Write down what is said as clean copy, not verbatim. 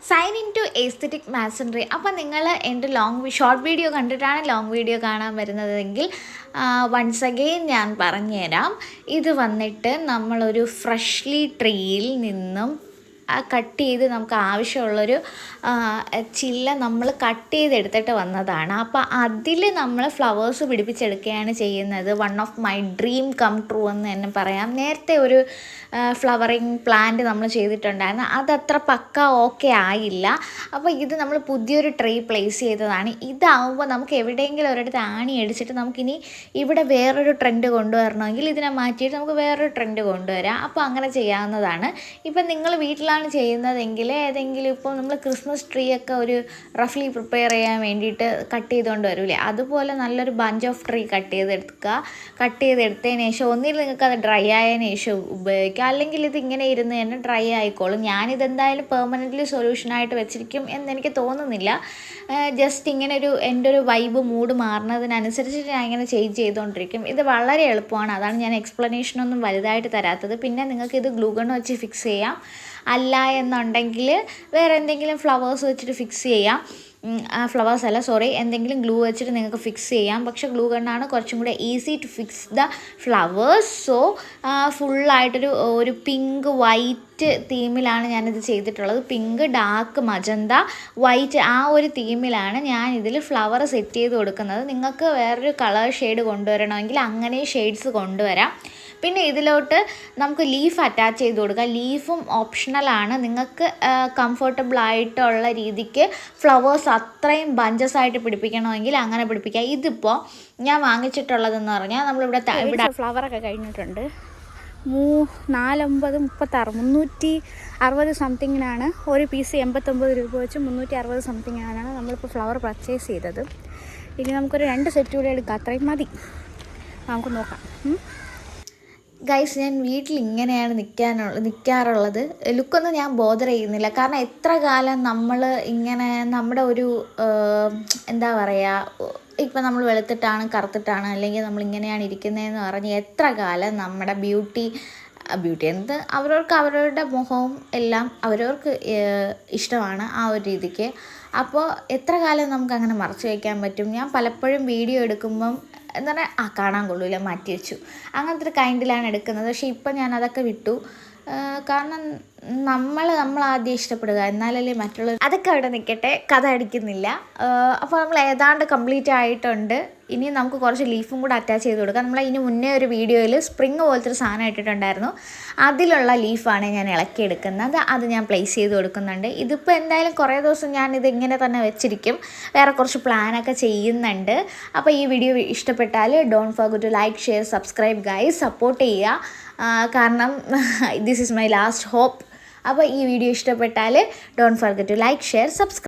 Sign in to aesthetic masonry. അപ്പോൾ നിങ്ങൾ എൻ്റെ ഷോർട്ട് വീഡിയോ കണ്ടിട്ടാണ് ലോങ് വീഡിയോ കാണാൻ വരുന്നതെങ്കിൽ വൺസ് അഗെയിൻ ഞാൻ പറഞ്ഞുതരാം. ഇത് വന്നിട്ട് നമ്മളൊരു ഫ്രഷ്ലി ട്രീയിൽ നിന്നും കട്ട് ചെയ്ത് നമുക്ക് ആവശ്യമുള്ളൊരു ചില്ല നമ്മൾ കട്ട് ചെയ്തെടുത്തിട്ട് വന്നതാണ്. അപ്പോൾ അതിൽ നമ്മൾ ഫ്ലവേഴ്സ് പിടിപ്പിച്ചെടുക്കുകയാണ് ചെയ്യുന്നത്. One of my dream come true എന്ന് തന്നെ പറയാം. നേരത്തെ ഒരു ഫ്ലവറിങ് പ്ലാന്റ് നമ്മൾ ചെയ്തിട്ടുണ്ടായിരുന്നു, അതത്ര പക്ക ഓക്കെ ആയില്ല. അപ്പോൾ ഇത് നമ്മൾ പുതിയൊരു ട്രീ പ്ലേസ് ചെയ്തതാണ്. ഇതാവുമ്പോൾ നമുക്ക് എവിടെയെങ്കിലും ഒരിടത്ത് ആണി അടിച്ചിട്ട് നമുക്കിനി ഇവിടെ വേറൊരു ട്രെൻഡ് കൊണ്ടുവരണമെങ്കിൽ ഇതിനെ മാറ്റിയിട്ട് നമുക്ക് വേറൊരു ട്രെൻഡ് കൊണ്ടുവരാം. അപ്പോൾ അങ്ങനെ ചെയ്യാവുന്നതാണ്. ഇപ്പം നിങ്ങൾ വീട്ടിലാണ് ചെയ്യുന്നതെങ്കിൽ ഏതെങ്കിലും ഇപ്പോൾ നമ്മൾ ക്രിസ്മസ് ട്രീ ഒക്കെ ഒരു റഫ്ലി പ്രിപ്പയർ ചെയ്യാൻ വേണ്ടിയിട്ട് കട്ട് ചെയ്തുകൊണ്ട് വരില്ലേ, അതുപോലെ നല്ലൊരു ബഞ്ച് ഓഫ് ട്രീ കട്ട് ചെയ്തെടുത്തതിന് ശേഷം ഒന്നിൽ നിങ്ങൾക്ക് അത് ഡ്രൈ ആയതിനു ശേഷം ഉപയോഗിക്കുക, അല്ലെങ്കിൽ ഇത് ഇങ്ങനെ ഇരുന്ന് തന്നെ ഡ്രൈ ആയിക്കോളും. ഞാനിതെന്തായാലും പെർമനൻ്റ്ലി സൊല്യൂഷനായിട്ട് വെച്ചിരിക്കും എന്നെനിക്ക് തോന്നുന്നില്ല. ജസ്റ്റ് ഇങ്ങനെ എൻ്റെ ഒരു വൈബ് മൂഡ് മാറുന്നതിനനുസരിച്ച് ഞാൻ ഇങ്ങനെ ചേഞ്ച് ചെയ്തുകൊണ്ടിരിക്കും. ഇത് വളരെ എളുപ്പമാണ്, അതാണ് ഞാൻ എക്സ്പ്ലനേഷനൊന്നും വലുതായിട്ട് തരാത്തത്. പിന്നെ നിങ്ങൾക്ക് ഇത് ഗ്ലൂ ഗൺ വെച്ച് ഫിക്സ് ചെയ്യാം, അല്ല എന്നുണ്ടെങ്കിൽ വേറെ എന്തെങ്കിലും ഫ്ലവേഴ്സ് വെച്ചിട്ട് ഫിക്സ് ചെയ്യാം. എന്തെങ്കിലും ഗ്ലൂ വെച്ചിട്ട് നിങ്ങൾക്ക് ഫിക്സ് ചെയ്യാം. പക്ഷേ ഗ്ലൂ ഗണ്ണാണ് കുറച്ചും കൂടെ easy to fix the flowers. So ഫുള്ളായിട്ടൊരു പിങ്ക് വൈറ്റ് തീമിലാണ് ഞാനിത് ചെയ്തിട്ടുള്ളത്. പിങ്ക്, ഡാർക്ക് മജന്ത, വൈറ്റ്, ആ ഒരു തീമിലാണ് ഞാൻ ഇതിൽ ഫ്ലവർ സെറ്റ് ചെയ്ത് കൊടുക്കുന്നത്. നിങ്ങൾക്ക് വേറൊരു കളർ ഷെയ്ഡ് കൊണ്ടുവരണമെങ്കിൽ അങ്ങനെ ഷെയ്ഡ്സ് കൊണ്ടുവരാം. പിന്നെ ഇതിലോട്ട് നമുക്ക് ലീഫ് അറ്റാച്ച് ചെയ്ത് കൊടുക്കാം. ലീഫും ഓപ്ഷണലാണ്. നിങ്ങൾക്ക് കംഫർട്ടബിൾ ആയിട്ടുള്ള രീതിക്ക് ഫ്ലവേഴ്സ് അത്രയും ബഞ്ചസ് ആയിട്ട് പിടിപ്പിക്കണമെങ്കിൽ അങ്ങനെ പിടിപ്പിക്കാം. ഇതിപ്പോൾ ഞാൻ വാങ്ങിച്ചിട്ടുള്ളതെന്ന് പറഞ്ഞാൽ നമ്മളിവിടെ ഫ്ലവറൊക്കെ കഴിഞ്ഞിട്ടുണ്ട്. 360 സംതിങ്ങിനാണ് ഒരു പീസ്. 89 രൂപ വെച്ച് 360 സംതിങ്ങിനാണ് നമ്മളിപ്പോൾ ഫ്ലവർ പർച്ചേസ് ചെയ്തത്. ഇനി നമുക്കൊരു 2 സെറ്റ് കൂടെ എടുക്കാം, അത്രയും മതി. നമുക്ക് നോക്കാം. ഗൈസ്, ഞാൻ വീട്ടിൽ ഇങ്ങനെയാണ് നിൽക്കാറുള്ളത്. ലുക്കൊന്നും ഞാൻ ബോദർ ചെയ്യുന്നില്ല. കാരണം എത്ര കാലം നമ്മൾ ഇങ്ങനെ നമ്മുടെ ഒരു എന്താ പറയുക, ഇപ്പം നമ്മൾ വെളുത്തിട്ടാണ് കറുത്തിട്ടാണ് അല്ലെങ്കിൽ നമ്മളിങ്ങനെയാണ് ഇരിക്കുന്നതെന്ന് പറഞ്ഞ് എത്ര കാലം നമ്മുടെ ബ്യൂട്ടി എന്ത് അവരവരുടെ മുഖവും എല്ലാം അവരവർക്ക് ഇഷ്ടമാണ് ആ ഒരു രീതിക്ക്. അപ്പോൾ എത്ര കാലം നമുക്കങ്ങനെ മറച്ചു വയ്ക്കാൻ പറ്റും? ഞാൻ പലപ്പോഴും വീഡിയോ എടുക്കുമ്പം എന്താ പറയുക, കാണാൻ കൊള്ളില്ല, മാറ്റി വെച്ചു, അങ്ങനത്തെ ഒരു കൈൻഡിലാണ് എടുക്കുന്നത്. പക്ഷേ ഇപ്പം ഞാൻ അതൊക്കെ വിട്ടു. കാരണം നമ്മൾ ആദ്യം ഇഷ്ടപ്പെടുക, എന്നാലല്ലേ മറ്റുള്ളവർ. അതൊക്കെ അവിടെ നിൽക്കട്ടെ, കഥ അടിക്കുന്നില്ല. അപ്പോൾ നമ്മൾ ഏതാണ്ട് കംപ്ലീറ്റ് ആയിട്ടുണ്ട്. ഇനി നമുക്ക് കുറച്ച് ലീഫും കൂടെ അറ്റാച്ച് ചെയ്ത് കൊടുക്കാം. നമ്മൾ ഇനി മുന്നേ ഒരു വീഡിയോയിൽ സ്പ്രിങ് പോലത്തെ ഒരു സാധനം ഇട്ടിട്ടുണ്ടായിരുന്നു, അതിലുള്ള ലീഫാണ് ഞാൻ ഇളക്കിയെടുക്കുന്നത്. അത് ഞാൻ പ്ലേസ് ചെയ്ത് കൊടുക്കുന്നുണ്ട്. ഇതിപ്പോൾ എന്തായാലും കുറേ ദിവസം ഞാനിത് ഇങ്ങനെ തന്നെ വെച്ചിരിക്കും. വേറെ കുറച്ച് പ്ലാനൊക്കെ ചെയ്യുന്നുണ്ട്. അപ്പോൾ ഈ വീഡിയോ ഇഷ്ടപ്പെട്ടാൽ don't forget to like, share, subscribe guys. Support ചെയ്യുക. കാരണം this is my last hope. അപ്പോൾ ഈ വീഡിയോ ഇഷ്ടപ്പെട്ടാൽ don't forget to like, share, subscribe.